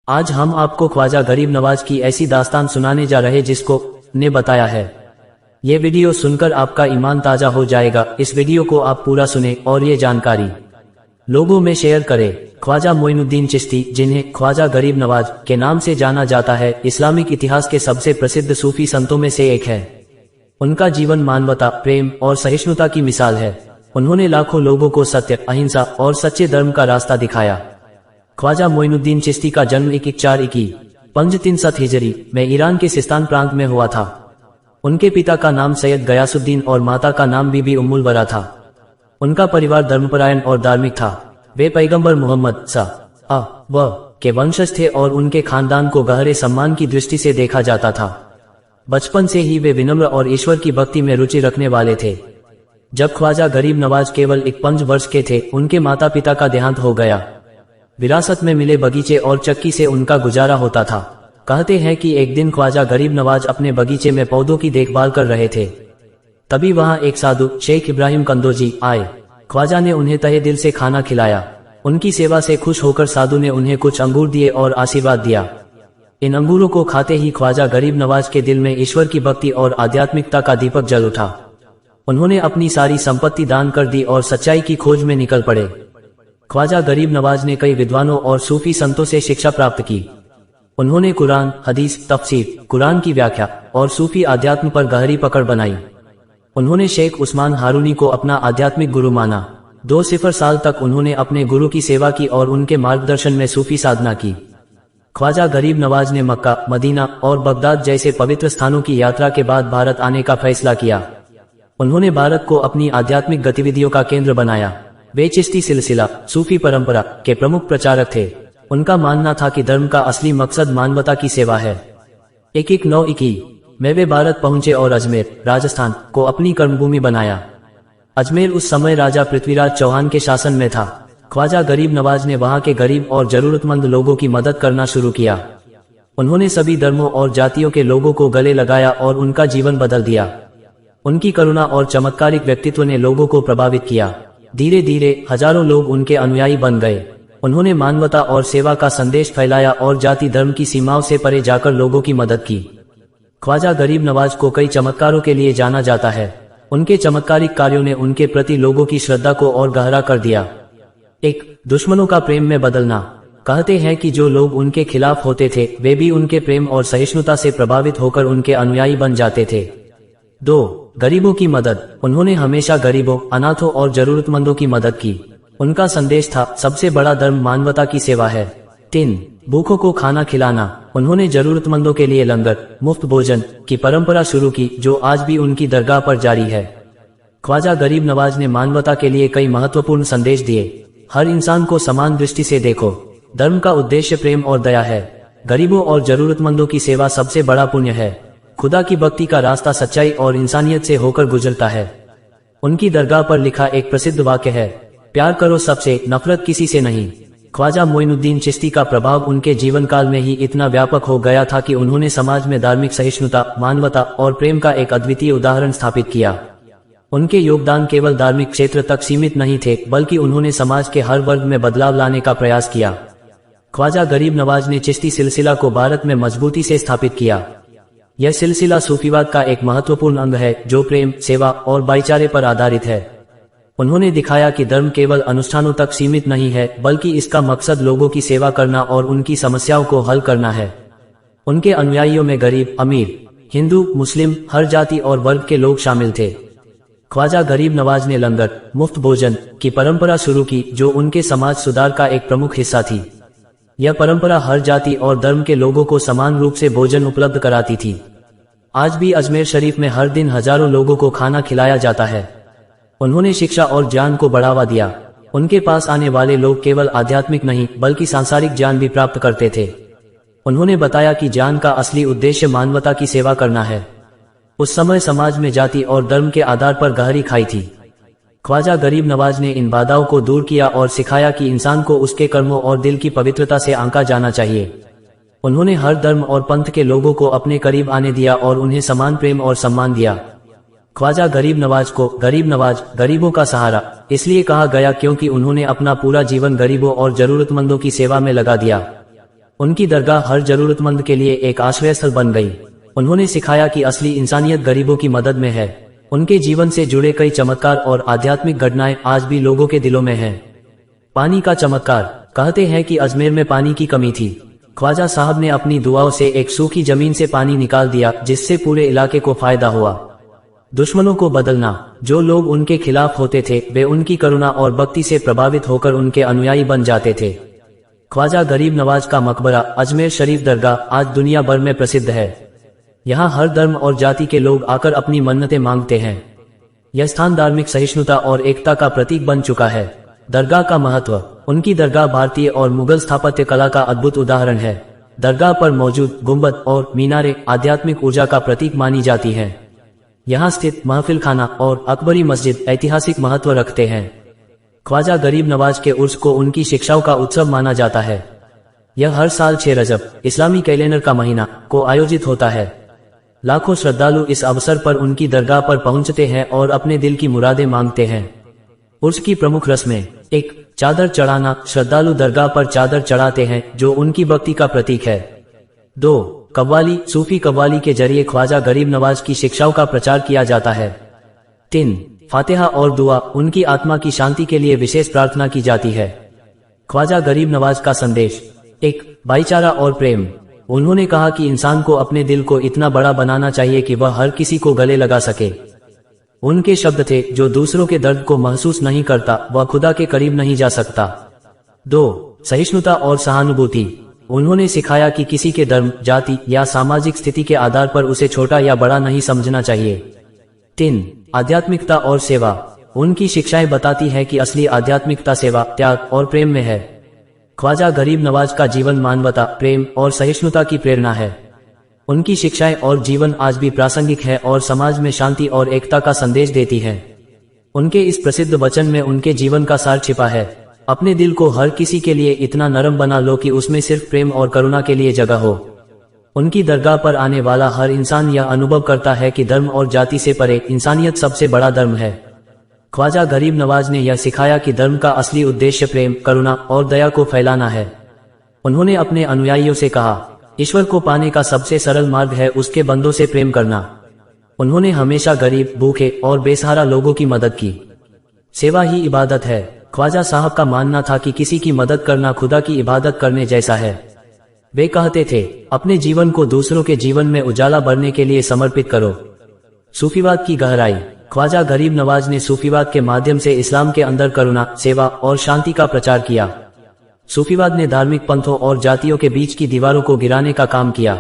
आज हम आपको ख्वाजा गरीब नवाज की ऐसी दास्तान सुनाने जा रहे जिसको ने बताया है। ये वीडियो सुनकर आपका ईमान ताजा हो जाएगा। इस वीडियो को आप पूरा सुने और ये जानकारी लोगों में शेयर करें। ख्वाजा मोइनुद्दीन चिश्ती, जिन्हें ख्वाजा गरीब नवाज के नाम से जाना जाता है, इस्लामिक इतिहास के सबसे प्रसिद्ध सूफी संतों में से एक है। उनका जीवन मानवता, प्रेम और सहिष्णुता की मिसाल है। उन्होंने लाखों लोगों को सत्य, अहिंसा और सच्चे धर्म का रास्ता दिखाया। ख्वाजा मोइनुद्दीन चिश्ती का जन्म 1441 हिजरी में ईरान के सिस्तान प्रांत में हुआ था। उनके पिता का नाम सैयद गयासुद्दीन और माता का नाम बीबी उम्मुल वरा था। उनका परिवार धर्मपरायण और धार्मिक था। वे पैगंबर मोहम्मद स.अ.व. के वंशज थे और उनके खानदान को गहरे सम्मान की दृष्टि से देखा जाता था। बचपन से ही वे विनम्र और ईश्वर की भक्ति में रुचि रखने वाले थे। जब ख्वाजा गरीब नवाज केवल 5 वर्ष के थे, उनके माता पिता का देहांत हो गया। विरासत में मिले बगीचे और चक्की से उनका गुजारा होता था। कहते हैं कि एक दिन ख्वाजा गरीब नवाज अपने बगीचे में पौधों की देखभाल कर रहे थे। तभी वहां एक साधु शेख इब्राहिम कंदोजी आए। ख्वाजा ने उन्हें तहे दिल से खाना खिलाया। उनकी सेवा से खुश होकर साधु ने उन्हें कुछ अंगूर दिए और आशीर्वाद दिया। इन अंगूरों को खाते ही ख्वाजा गरीब नवाज के दिल में ईश्वर की भक्ति और आध्यात्मिकता का दीपक जल उठा। उन्होंने अपनी सारी संपत्ति दान कर दी और सच्चाई की खोज में निकल पड़े। ख्वाजा गरीब नवाज ने कई विद्वानों और सूफी संतों से शिक्षा प्राप्त की। उन्होंने कुरान, हदीस, तफसीर, कुरान की व्याख्या और सूफी आध्यात्म पर गहरी पकड़ बनाई। उन्होंने शेख उस्मान हारूनी को अपना आध्यात्मिक गुरु माना। 2 साल तक उन्होंने अपने गुरु की सेवा की और उनके मार्गदर्शन में सूफी साधना की। ख्वाजा गरीब नवाज ने मक्का, मदीना और बगदाद जैसे पवित्र स्थानों की यात्रा के बाद भारत आने का फैसला किया। उन्होंने भारत को अपनी आध्यात्मिक गतिविधियों का केंद्र बनाया। वे चिश्ती सिलसिला, सूफी परंपरा के प्रमुख प्रचारक थे। उनका मानना था कि धर्म का असली मकसद मानवता की सेवा है। 1921 में वे भारत पहुंचे और अजमेर, राजस्थान को अपनी कर्मभूमि बनाया। अजमेर उस समय राजा पृथ्वीराज चौहान के शासन में था। ख्वाजा गरीब नवाज ने वहां के गरीब और जरूरतमंद लोगों की मदद करना शुरू किया। उन्होंने सभी धर्मों और जातियों के लोगों को गले लगाया और उनका जीवन बदल दिया। उनकी करुणा और चमत्कारिक व्यक्तित्व ने लोगों को प्रभावित किया। धीरे धीरे हजारों लोग उनके अनुयायी बन गए। उन्होंने मानवता और सेवा का संदेश फैलाया और जाति धर्म की सीमाओं से परे जाकर लोगों की मदद की। ख्वाजा गरीब नवाज को कई चमत्कारों के लिए जाना जाता है। उनके चमत्कारिक कार्यों ने उनके प्रति लोगों की श्रद्धा को और गहरा कर दिया। दुश्मनों का प्रेम में बदलना। कहते हैं कि जो लोग उनके खिलाफ होते थे, वे भी उनके प्रेम और सहिष्णुता से प्रभावित होकर उनके अनुयायी बन जाते थे। 2. गरीबों की मदद। उन्होंने हमेशा गरीबों, अनाथों और जरूरतमंदों की मदद की। उनका संदेश था, सबसे बड़ा धर्म मानवता की सेवा है। 3. भूखों को खाना खिलाना। उन्होंने जरूरतमंदों के लिए लंगर, मुफ्त भोजन की परंपरा शुरू की, जो आज भी उनकी दरगाह पर जारी है। ख्वाजा गरीब नवाज ने मानवता के लिए कई महत्वपूर्ण संदेश दिए। हर इंसान को समान दृष्टि से देखो। धर्म का उद्देश्य प्रेम और दया है। गरीबों और जरूरतमंदों की सेवा सबसे बड़ा पुण्य है। खुदा की भक्ति का रास्ता सच्चाई और इंसानियत से होकर गुजरता है। उनकी दरगाह पर लिखा एक प्रसिद्ध वाक्य है, प्यार करो सबसे, नफरत किसी से नहीं। ख्वाजा मोइनुद्दीन चिश्ती का प्रभाव उनके जीवन काल में ही इतना व्यापक हो गया था कि उन्होंने समाज में धार्मिक सहिष्णुता, मानवता और प्रेम का एक अद्वितीय उदाहरण स्थापित किया। उनके योगदान केवल धार्मिक क्षेत्र तक सीमित नहीं थे, बल्कि उन्होंने समाज के हर वर्ग में बदलाव लाने का प्रयास किया। ख्वाजा गरीब नवाज ने चिश्ती सिलसिला को भारत में मजबूती से स्थापित किया। यह सिलसिला सूफीवाद का एक महत्वपूर्ण अंग है, जो प्रेम, सेवा और भाईचारे पर आधारित है। उन्होंने दिखाया कि धर्म केवल अनुष्ठानों तक सीमित नहीं है, बल्कि इसका मकसद लोगों की सेवा करना और उनकी समस्याओं को हल करना है। उनके अनुयायियों में गरीब, अमीर, हिंदू, मुस्लिम, हर जाति और वर्ग के लोग शामिल थे। ख्वाजा गरीब नवाज ने लंगर, मुफ्त भोजन की परंपरा शुरू की, जो उनके समाज सुधार का एक प्रमुख हिस्सा थी। यह परंपरा हर जाति और धर्म के लोगों को समान रूप से भोजन उपलब्ध कराती थी। आज भी अजमेर शरीफ में हर दिन हजारों लोगों को खाना खिलाया जाता है। उन्होंने शिक्षा और ज्ञान को बढ़ावा दिया। उनके पास आने वाले लोग केवल आध्यात्मिक नहीं, बल्कि सांसारिक ज्ञान भी प्राप्त करते थे। उन्होंने बताया कि ज्ञान का असली उद्देश्य मानवता की सेवा करना है। उस समय समाज में जाति और धर्म के आधार पर गहरी खाई थी। ख्वाजा गरीब नवाज ने इन बाधाओं को दूर किया और सिखाया कि इंसान को उसके कर्मों और दिल की पवित्रता से आंका जाना चाहिए। उन्होंने हर धर्म और पंथ के लोगों को अपने करीब आने दिया और उन्हें समान प्रेम और सम्मान दिया। ख्वाजा गरीब नवाज को गरीब नवाज, गरीबों का सहारा इसलिए कहा गया क्योंकि उन्होंने अपना पूरा जीवन गरीबों और जरूरतमंदों की सेवा में लगा दिया। उनकी दरगाह हर जरूरतमंद के लिए एक आश्रय स्थल बन गई। उन्होंने सिखाया कि असली इंसानियत गरीबों की मदद में है। उनके जीवन से जुड़े कई चमत्कार और आध्यात्मिक घटनाएं आज भी लोगों के दिलों में हैं। पानी का चमत्कार। कहते हैं कि अजमेर में पानी की कमी थी। ख्वाजा साहब ने अपनी दुआओं से एक सूखी जमीन से पानी निकाल दिया, जिससे पूरे इलाके को फायदा हुआ। दुश्मनों को बदलना। जो लोग उनके खिलाफ होते थे वे उनकी करुणा और भक्ति से प्रभावित होकर उनके अनुयायी बन जाते थे। ख्वाजा गरीब नवाज का मकबरा अजमेर शरीफ दरगाह आज दुनिया भर में प्रसिद्ध है। यहाँ हर धर्म और जाति के लोग आकर अपनी मन्नतें मांगते हैं। यह स्थान धार्मिक सहिष्णुता और एकता का प्रतीक बन चुका है। दरगाह का महत्व। उनकी दरगाह भारतीय और मुगल स्थापत्य कला का अद्भुत उदाहरण है। दरगाह पर मौजूद गुंबद और मीनारें आध्यात्मिक ऊर्जा का प्रतीक मानी जाती हैं। यहाँ स्थित महफिल खाना और अकबरी मस्जिद ऐतिहासिक महत्व रखते हैं। ख्वाजा गरीब नवाज के उर्स को उनकी शिक्षाओं का उत्सव माना जाता है। यह हर साल 6 रजब इस्लामी कैलेंडर का महीना को आयोजित होता है। लाखों श्रद्धालु इस अवसर पर उनकी दरगाह पर पहुंचते हैं और अपने दिल की मुरादें मांगते हैं। उर्स की प्रमुख रस्में। 1. चादर चढ़ाना। श्रद्धालु दरगाह पर चादर चढ़ाते हैं जो उनकी भक्ति का प्रतीक है। 2. कव्वाली। सूफी कव्वाली के जरिए ख्वाजा गरीब नवाज की शिक्षाओं का प्रचार किया जाता है। 3. फातिहा और दुआ। उनकी आत्मा की शांति के लिए विशेष प्रार्थना की जाती है। ख्वाजा गरीब नवाज का संदेश। 1. भाईचारा और प्रेम। उन्होंने कहा कि इंसान को अपने दिल को इतना बड़ा बनाना चाहिए कि वह हर किसी को गले लगा सके। उनके शब्द थे, जो दूसरों के दर्द को महसूस नहीं करता वह खुदा के करीब नहीं जा सकता। 2. सहिष्णुता और सहानुभूति। उन्होंने सिखाया कि किसी के धर्म, जाति या सामाजिक स्थिति के आधार पर उसे छोटा या बड़ा नहीं समझना चाहिए। 3. आध्यात्मिकता और सेवा। उनकी शिक्षाएं बताती है कि असली आध्यात्मिकता सेवा, त्याग और प्रेम में है। ख्वाजा गरीब नवाज का जीवन मानवता, प्रेम और सहिष्णुता की प्रेरणा है। उनकी शिक्षाएं और जीवन आज भी प्रासंगिक है और समाज में शांति और एकता का संदेश देती है। उनके इस प्रसिद्ध वचन में उनके जीवन का सार छिपा है। अपने दिल को हर किसी के लिए इतना नरम बना लो कि उसमें सिर्फ प्रेम और करुणा के लिए जगह हो। उनकी दरगाह पर आने वाला हर इंसान यह अनुभव करता है कि धर्म और जाति से परे इंसानियत सबसे बड़ा धर्म है। ख्वाजा गरीब नवाज ने यह सिखाया कि धर्म का असली उद्देश्य प्रेम, करुणा और दया को फैलाना है। उन्होंने अपने अनुयायियों से कहा, ईश्वर को पाने का सबसे सरल मार्ग है उसके बंदों से प्रेम करना। उन्होंने हमेशा गरीब, भूखे और बेसहारा लोगों की मदद की। सेवा ही इबादत है। ख्वाजा साहब का मानना था कि किसी की मदद करना खुदा की इबादत करने जैसा है। वे कहते थे, अपने जीवन को दूसरों के जीवन में उजाला भरने के लिए समर्पित करो। सूफीवाद की गहराई। ख्वाजा गरीब नवाज ने सूफीवाद के माध्यम से इस्लाम के अंदर करुणा, सेवा और शांति का प्रचार किया। सूफीवाद ने धार्मिक पंथों और जातियों के बीच की दीवारों को गिराने का काम किया।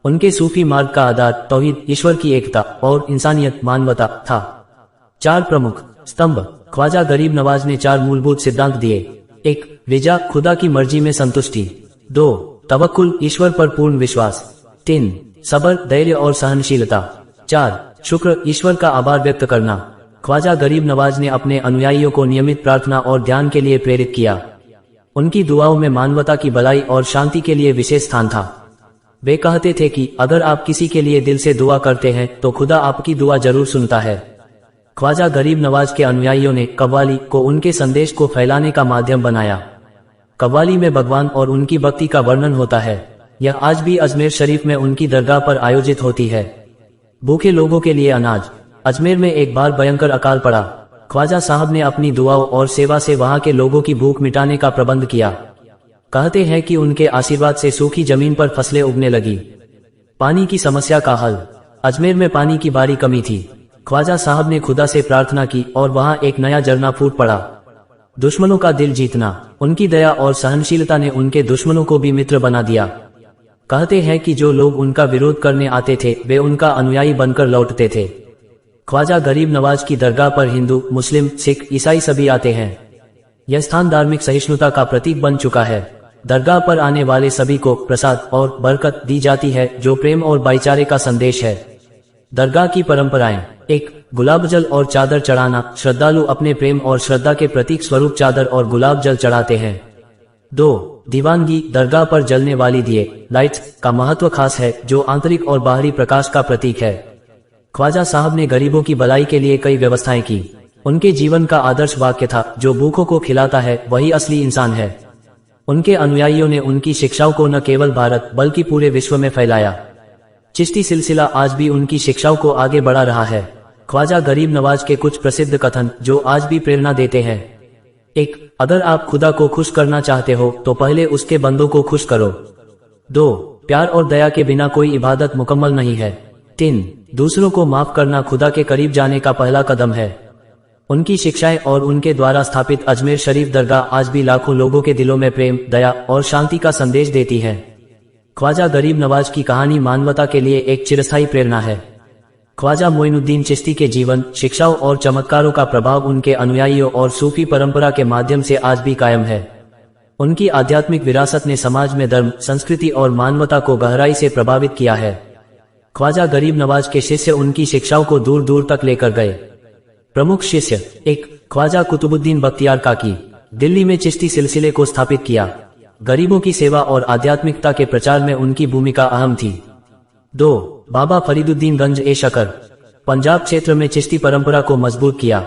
उनके सूफी मार्ग का आधार तौहीद, ईश्वर की एकता और इंसानियत, मानवता था। 4 प्रमुख स्तंभ। ख्वाजा गरीब नवाज ने 4 मूलभूत सिद्धांत दिए। 1. रिजा, खुदा की मर्जी में संतुष्टि। 2. तवक्कुल, ईश्वर पर पूर्ण विश्वास। 3. सब्र, धैर्य और सहनशीलता। 4. शुक्र, ईश्वर का आभार व्यक्त करना। ख्वाजा गरीब नवाज ने अपने अनुयायियों को नियमित प्रार्थना और ध्यान के लिए प्रेरित किया। उनकी दुआओं में मानवता की भलाई और शांति के लिए विशेष स्थान था। वे कहते थे कि अगर आप किसी के लिए दिल से दुआ करते हैं तो खुदा आपकी दुआ जरूर सुनता है। ख्वाजा गरीब नवाज के अनुयायियों ने कव्वाली को उनके संदेश को फैलाने का माध्यम बनाया। कव्वाली में भगवान और उनकी भक्ति का वर्णन होता है। यह आज भी अजमेर शरीफ में उनकी दरगाह पर आयोजित होती है। भूखे लोगों के लिए अनाज। अजमेर में एक बार भयंकर अकाल पड़ा। ख्वाजा साहब ने अपनी दुआओं और सेवा से वहां के लोगों की भूख मिटाने का प्रबंध किया। कहते हैं कि उनके आशीर्वाद से सूखी जमीन पर फसलें उगने लगी। पानी की समस्या का हल। अजमेर में पानी की भारी कमी थी। ख्वाजा साहब ने खुदा से प्रार्थना की और वहां एक नया झरना फूट पड़ा। दुश्मनों का दिल जीतना। उनकी दया और सहनशीलता ने उनके दुश्मनों को भी मित्र बना दिया। कहते हैं कि जो लोग उनका विरोध करने आते थे वे उनका अनुयायी बनकर लौटते थे। ख्वाजा गरीब नवाज की दरगाह पर हिंदू, मुस्लिम, सिख, ईसाई सभी आते हैं। यह स्थान धार्मिक सहिष्णुता का प्रतीक बन चुका है। दरगाह पर आने वाले सभी को प्रसाद और बरकत दी जाती है जो प्रेम और भाईचारे का संदेश है। दरगाह की परंपराएं। 1. गुलाब जल और चादर चढ़ाना। श्रद्धालु अपने प्रेम और श्रद्धा के प्रतीक स्वरूप चादर और गुलाब जल चढ़ाते हैं। 2. दीवानगी। दरगाह पर जलने वाली दिए, लाइट्स का महत्व खास है जो आंतरिक और बाहरी प्रकाश का प्रतीक है। ख्वाजा साहब ने गरीबों की भलाई के लिए कई व्यवस्थाएं की। उनके जीवन का आदर्श वाक्य था, जो भूखों को खिलाता है वही असली इंसान है। उनके अनुयायियों ने उनकी शिक्षाओं को न केवल भारत बल्कि पूरे विश्व में फैलाया। चिश्ती सिलसिला आज भी उनकी शिक्षाओं को आगे बढ़ा रहा है। ख्वाजा गरीब नवाज के कुछ प्रसिद्ध कथन जो आज भी प्रेरणा देते हैं। 1. अगर आप खुदा को खुश करना चाहते हो तो पहले उसके बंदों को खुश करो। 2. प्यार और दया के बिना कोई इबादत मुकम्मल नहीं है। 3. दूसरों को माफ करना खुदा के करीब जाने का पहला कदम है। उनकी शिक्षाएं और उनके द्वारा स्थापित अजमेर शरीफ दरगाह आज भी लाखों लोगों के दिलों में प्रेम, दया और शांति का संदेश देती है। ख्वाजा गरीब नवाज की कहानी मानवता के लिए एक चिरस्थायी प्रेरणा है। ख्वाजा मोइनुद्दीन चिश्ती के जीवन, शिक्षाओं और चमत्कारों का प्रभाव उनके अनुयायियों और सूफी परंपरा के माध्यम से आज भी कायम है। उनकी आध्यात्मिक विरासत ने समाज में धर्म, संस्कृति और मानवता को गहराई से प्रभावित किया है। ख्वाजा गरीब नवाज के शिष्य उनकी शिक्षाओं को दूर दूर तक लेकर गए। प्रमुख शिष्य 1. ख्वाजा कुतुबुद्दीन बख्तियार काकी, दिल्ली में चिश्ती सिलसिले को स्थापित किया। गरीबों की सेवा और आध्यात्मिकता के प्रचार में उनकी भूमिका अहम थी। 2. बाबा फरीदुद्दीन गंज ए शकर, पंजाब क्षेत्र में चिश्ती परंपरा को मजबूत किया।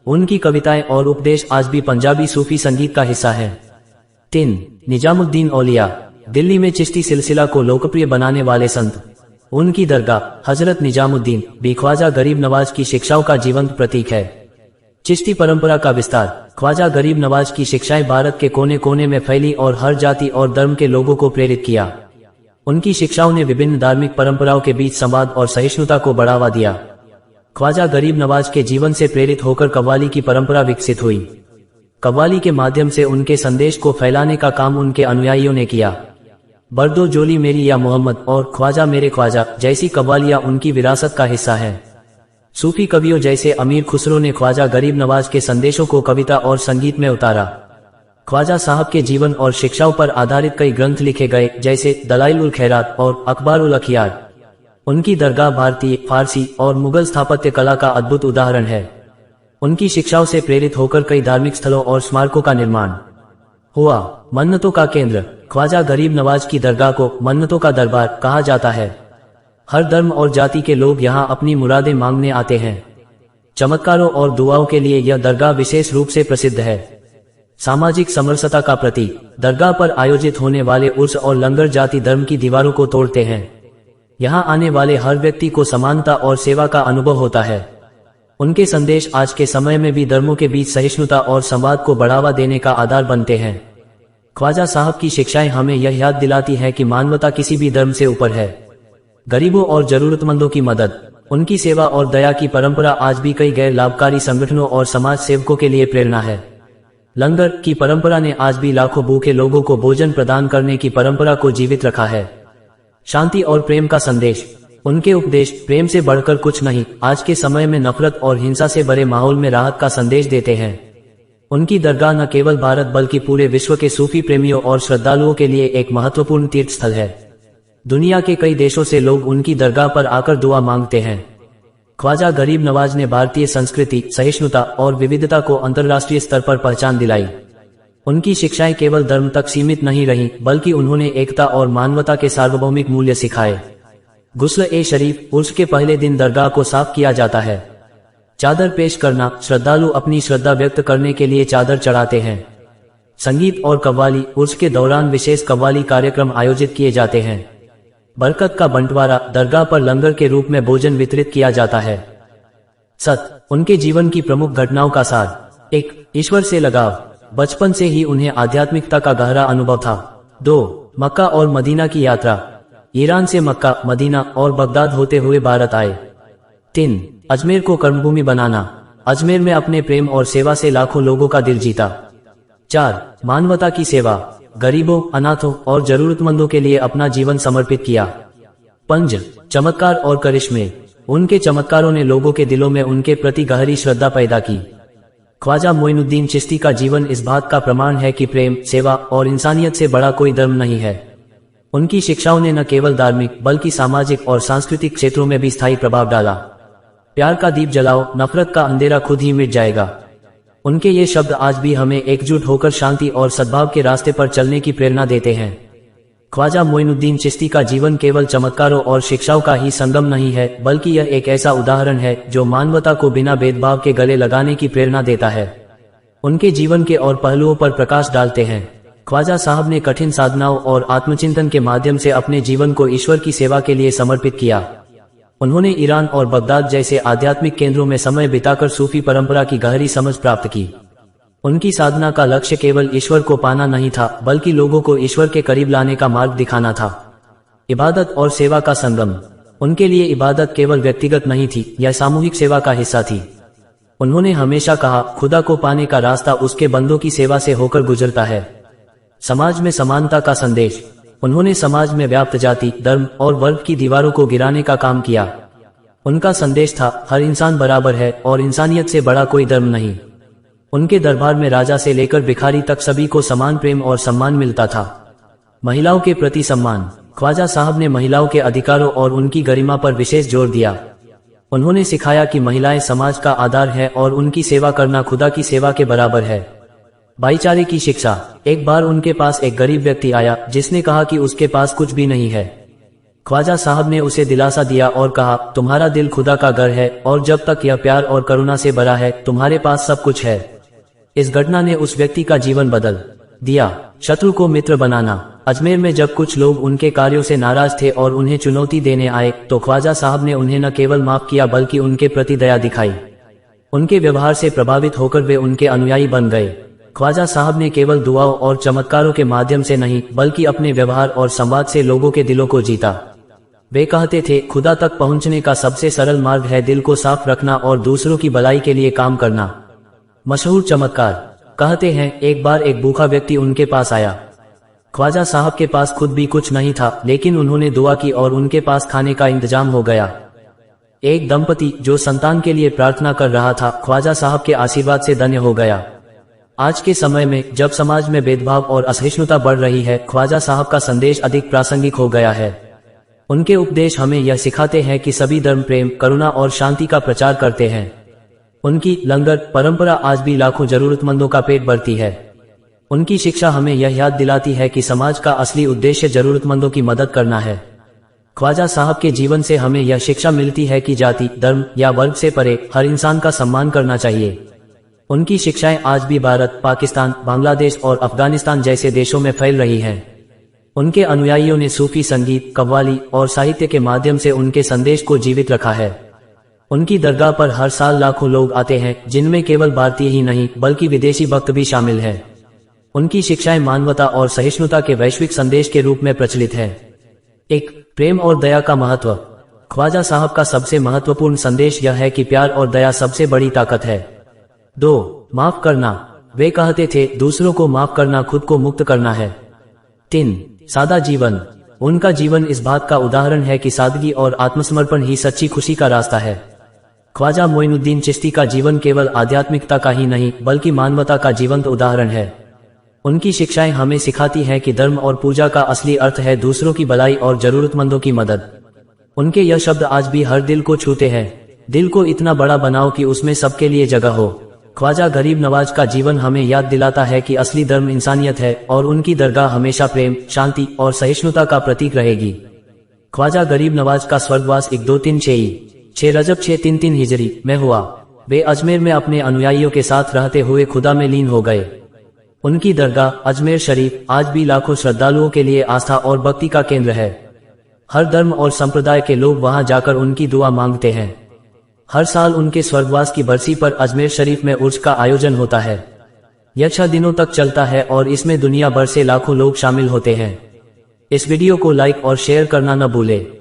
उनकी कविताएं और उपदेश आज भी पंजाबी सूफी संगीत का हिस्सा है। 3. निजामुद्दीन औलिया, दिल्ली में चिश्ती सिलसिला को लोकप्रिय बनाने वाले संत। उनकी दरगाह हजरत निजामुद्दीन भी ख्वाजा गरीब नवाज की शिक्षाओं का जीवंत प्रतीक है। चिश्ती परंपरा का विस्तार, ख्वाजा गरीब नवाज की शिक्षाएं भारत के कोने कोने में फैली और हर जाति और धर्म के लोगों को प्रेरित किया। उनकी शिक्षाओं ने विभिन्न धार्मिक परंपराओं के बीच संवाद और सहिष्णुता को बढ़ावा दिया। ख्वाजा गरीब नवाज के जीवन से प्रेरित होकर कव्वाली की परंपरा विकसित हुई। कव्वाली के माध्यम से उनके संदेश को फैलाने का काम उनके अनुयायियों ने किया। बर्दो जोली मेरी या मोहम्मद और ख्वाजा मेरे ख्वाजा जैसी कव्वालियां उनकी विरासत का हिस्सा है। सूफी कवियों जैसे अमीर खुसरो ने ख्वाजा गरीब नवाज के संदेशों को कविता और संगीत में उतारा। ख्वाजा साहब के जीवन और शिक्षाओं पर आधारित कई ग्रंथ लिखे गए, जैसे दलाइल उल खैरात और अखबार उल अखियार। उनकी दरगाह भारतीय, फारसी और मुगल स्थापत्य कला का अद्भुत उदाहरण है। उनकी शिक्षाओं से प्रेरित होकर कई धार्मिक स्थलों और स्मारकों का निर्माण हुआ। मन्नतों का केंद्र, ख्वाजा गरीब नवाज की दरगाह को मन्नतों का दरबार कहा जाता है। हर धर्म और जाति के लोग यहाँ अपनी मुरादें मांगने आते हैं। चमत्कारों और दुआओं के लिए यह दरगाह विशेष रूप से प्रसिद्ध है। सामाजिक समरसता का प्रतीक, दरगाह पर आयोजित होने वाले उर्स और लंगर जाति धर्म की दीवारों को तोड़ते हैं। यहाँ आने वाले हर व्यक्ति को समानता और सेवा का अनुभव होता है। उनके संदेश आज के समय में भी धर्मों के बीच सहिष्णुता और संवाद को बढ़ावा देने का आधार बनते हैं। ख्वाजा साहब की शिक्षाएं हमें यह याद दिलाती है कि मानवता किसी भी धर्म से ऊपर है। गरीबों और जरूरतमंदों की मदद, उनकी सेवा और दया की परंपरा आज भी कई गैर लाभकारी संगठनों और समाज सेवकों के लिए प्रेरणा है। लंगर की परंपरा ने आज भी लाखों भूखे लोगों को भोजन प्रदान करने की परंपरा को जीवित रखा है। शांति और प्रेम का संदेश, उनके उपदेश प्रेम से बढ़कर कुछ नहीं, आज के समय में नफरत और हिंसा से भरे माहौल में राहत का संदेश देते हैं। उनकी दरगाह न केवल भारत बल्कि पूरे विश्व के सूफी प्रेमियों और श्रद्धालुओं के लिए एक महत्वपूर्ण तीर्थ स्थल है। दुनिया के कई देशों से लोग उनकी दरगाह पर आकर दुआ मांगते हैं। ख्वाजा गरीब नवाज ने भारतीय संस्कृति, सहिष्णुता और विविधता को अंतर्राष्ट्रीय स्तर पर पहचान दिलाई। उनकी शिक्षाएं केवल धर्म तक सीमित नहीं रहीं, बल्कि उन्होंने एकता और मानवता के सार्वभौमिक मूल्य सिखाए। गुस्ल ए शरीफ, उर्स के पहले दिन दरगाह को साफ किया जाता है। चादर पेश करना, श्रद्धालु अपनी श्रद्धा व्यक्त करने के लिए चादर चढ़ाते हैं। संगीत और कव्वाली, उर्स के दौरान विशेष कव्वाली कार्यक्रम आयोजित किए जाते हैं। बरकत का बंटवारा, दरगाह पर लंगर के रूप में भोजन वितरित किया जाता है। सत, उनके जीवन की प्रमुख घटनाओं का सार। 1. ईश्वर से लगाव, बचपन से ही उन्हें आध्यात्मिकता का गहरा अनुभव था। 2. मक्का और मदीना की यात्रा, ईरान से मक्का, मदीना और बगदाद होते हुए भारत आए। 3. अजमेर को कर्मभूमि बनाना, अजमेर में अपने प्रेम और सेवा से लाखों लोगों का दिल जीता। 4. मानवता की सेवा, गरीबों, अनाथों और जरूरतमंदों के लिए अपना जीवन समर्पित किया। 5. चमत्कार और करिश्मे, उनके चमत्कारों ने लोगों के दिलों में उनके प्रति गहरी श्रद्धा पैदा की। ख्वाजा मोइनुद्दीन चिश्ती का जीवन इस बात का प्रमाण है कि प्रेम, सेवा और इंसानियत से बड़ा कोई धर्म नहीं है। उनकी शिक्षाओं ने न केवल धार्मिक बल्कि सामाजिक और सांस्कृतिक क्षेत्रों में भी स्थायी प्रभाव डाला। प्यार का दीप जलाओ, नफरत का अंधेरा खुद ही मिट जाएगा। उनके ये शब्द आज भी हमें एकजुट होकर शांति और सद्भाव के रास्ते पर चलने की प्रेरणा देते हैं। ख्वाजा मोइनुद्दीन चिश्ती का जीवन केवल चमत्कारों और शिक्षाओं का ही संगम नहीं है, बल्कि यह एक ऐसा उदाहरण है जो मानवता को बिना भेदभाव के गले लगाने की प्रेरणा देता है। उनके जीवन के और पहलुओं पर प्रकाश डालते हैं। ख्वाजा साहब ने कठिन साधनाओं और आत्मचिंतन के माध्यम से अपने जीवन को ईश्वर की सेवा के लिए समर्पित किया। उन्होंने ईरान और बगदाद जैसे आध्यात्मिक केंद्रों में समय बिताकर सूफी परंपरा की गहरी समझ प्राप्त की। उनकी साधना का लक्ष्य केवल ईश्वर को पाना नहीं था, बल्कि लोगों को ईश्वर के करीब लाने का मार्ग दिखाना था। इबादत और सेवा का संगम। उनके लिए इबादत केवल व्यक्तिगत नहीं थी, यह सामूहिक सेवा का हिस्सा थी। उन्होंने हमेशा कहा, खुदा को पाने का रास्ता उसके बंदों की सेवा से होकर गुजरता है। समाज में समानता का संदेश। उन्होंने समाज में व्याप्त जाति, धर्म और वर्ग की दीवारों को गिराने का काम किया। उनका संदेश था, हर इंसान बराबर है और इंसानियत से बड़ा कोई धर्म नहीं। उनके दरबार में राजा से लेकर भिखारी तक सभी को समान प्रेम और सम्मान मिलता था। महिलाओं के प्रति सम्मान। ख्वाजा साहब ने महिलाओं के अधिकारों और उनकी गरिमा पर विशेष जोर दिया। उन्होंने सिखाया कि महिलाएं समाज का आधार है और उनकी सेवा करना खुदा की सेवा के बराबर है। भाईचारे की शिक्षा। एक बार उनके पास एक गरीब व्यक्ति आया जिसने कहा कि उसके पास कुछ भी नहीं है। ख्वाजा साहब ने उसे दिलासा दिया और कहा, तुम्हारा दिल खुदा का घर है और जब तक यह प्यार और करुणा से भरा है तुम्हारे पास सब कुछ है। इस घटना ने उस व्यक्ति का जीवन बदल दिया। शत्रु को मित्र बनाना। अजमेर में जब कुछ लोग उनके कार्यों से नाराज थे और उन्हें चुनौती देने आए तो ख्वाजा साहब ने उन्हें न केवल माफ किया बल्कि उनके प्रति दया दिखाई। उनके व्यवहार से प्रभावित होकर वे उनके अनुयायी बन गए। ख्वाजा साहब ने केवल दुआओं और चमत्कारों के माध्यम से नहीं बल्कि अपने व्यवहार और संवाद से लोगों के दिलों को जीता। वे कहते थे, खुदा तक पहुंचने का सबसे सरल मार्ग है दिल को साफ रखना और दूसरों की भलाई के लिए काम करना। मशहूर चमत्कार। कहते हैं, एक बार एक भूखा व्यक्ति उनके पास आया। ख्वाजा साहब के पास खुद भी कुछ नहीं था, लेकिन उन्होंने दुआ की और उनके पास खाने का इंतजाम हो गया। एक दंपति जो संतान के लिए प्रार्थना कर रहा था, ख्वाजा साहब के आशीर्वाद से धन्य हो गया। आज के समय में जब समाज में भेदभाव और असहिष्णुता बढ़ रही है, ख्वाजा साहब का संदेश अधिक प्रासंगिक हो गया है। उनके उपदेश हमें यह सिखाते हैं कि सभी धर्म प्रेम, करुणा और शांति का प्रचार करते हैं। उनकी लंगर परंपरा आज भी लाखों जरूरतमंदों का पेट भरती है। उनकी शिक्षा हमें यह याद दिलाती है कि समाज का असली उद्देश्य जरूरतमंदों की मदद करना है। ख्वाजा साहब के जीवन से हमें यह शिक्षा मिलती है कि जाति, धर्म या वर्ग से परे हर इंसान का सम्मान करना चाहिए। उनकी शिक्षाएं आज भी भारत, पाकिस्तान, बांग्लादेश और अफगानिस्तान जैसे देशों में फैल रही हैं। उनके अनुयायियों ने सूफी संगीत, कव्वाली और साहित्य के माध्यम से उनके संदेश को जीवित रखा है। उनकी दरगाह पर हर साल लाखों लोग आते हैं, जिनमें केवल भारतीय ही नहीं बल्कि विदेशी भक्त भी शामिल हैं। उनकी शिक्षाएं मानवता और सहिष्णुता के वैश्विक संदेश के रूप में प्रचलित है। एक, प्रेम और दया का महत्व। ख्वाजा साहब का सबसे महत्वपूर्ण संदेश यह है कि प्यार और दया सबसे बड़ी ताकत है। 2, माफ करना। वे कहते थे, दूसरों को माफ करना खुद को मुक्त करना है। 3, सादा जीवन। उनका जीवन इस बात का उदाहरण है कि सादगी और आत्मसमर्पण ही सच्ची खुशी का रास्ता है। ख्वाजा मोइनुद्दीन चिश्ती का जीवन केवल आध्यात्मिकता का ही नहीं बल्कि मानवता का जीवंत उदाहरण है। उनकी शिक्षाएं हमें सिखाती हैं कि धर्म और पूजा का असली अर्थ है दूसरों की भलाई और जरूरतमंदों की मदद। उनके यह शब्द आज भी हर दिल को छूते हैं। दिल को इतना बड़ा बनाओ कि उसमें सबके लिए जगह हो। ख्वाजा गरीब नवाज का जीवन हमें याद दिलाता है कि असली धर्म इंसानियत है और उनकी दरगाह हमेशा प्रेम, शांति और सहिष्णुता का प्रतीक रहेगी। ख्वाजा गरीब नवाज का स्वर्गवास 1236 रजब 633 हिजरी में हुआ। वे अजमेर में अपने अनुयायियों के साथ रहते हुए खुदा में लीन हो गए। उनकी दरगाह अजमेर शरीफ आज भी लाखों श्रद्धालुओं के लिए आस्था और भक्ति का केंद्र है। हर धर्म और संप्रदाय के लोग वहां जाकर उनकी दुआ मांगते हैं। हर साल उनके स्वर्गवास की बरसी पर अजमेर शरीफ में उर्स का आयोजन होता है। यह 6 दिनों तक चलता है और इसमें दुनिया भर से लाखों लोग शामिल होते हैं। इस वीडियो को लाइक और शेयर करना न भूलें।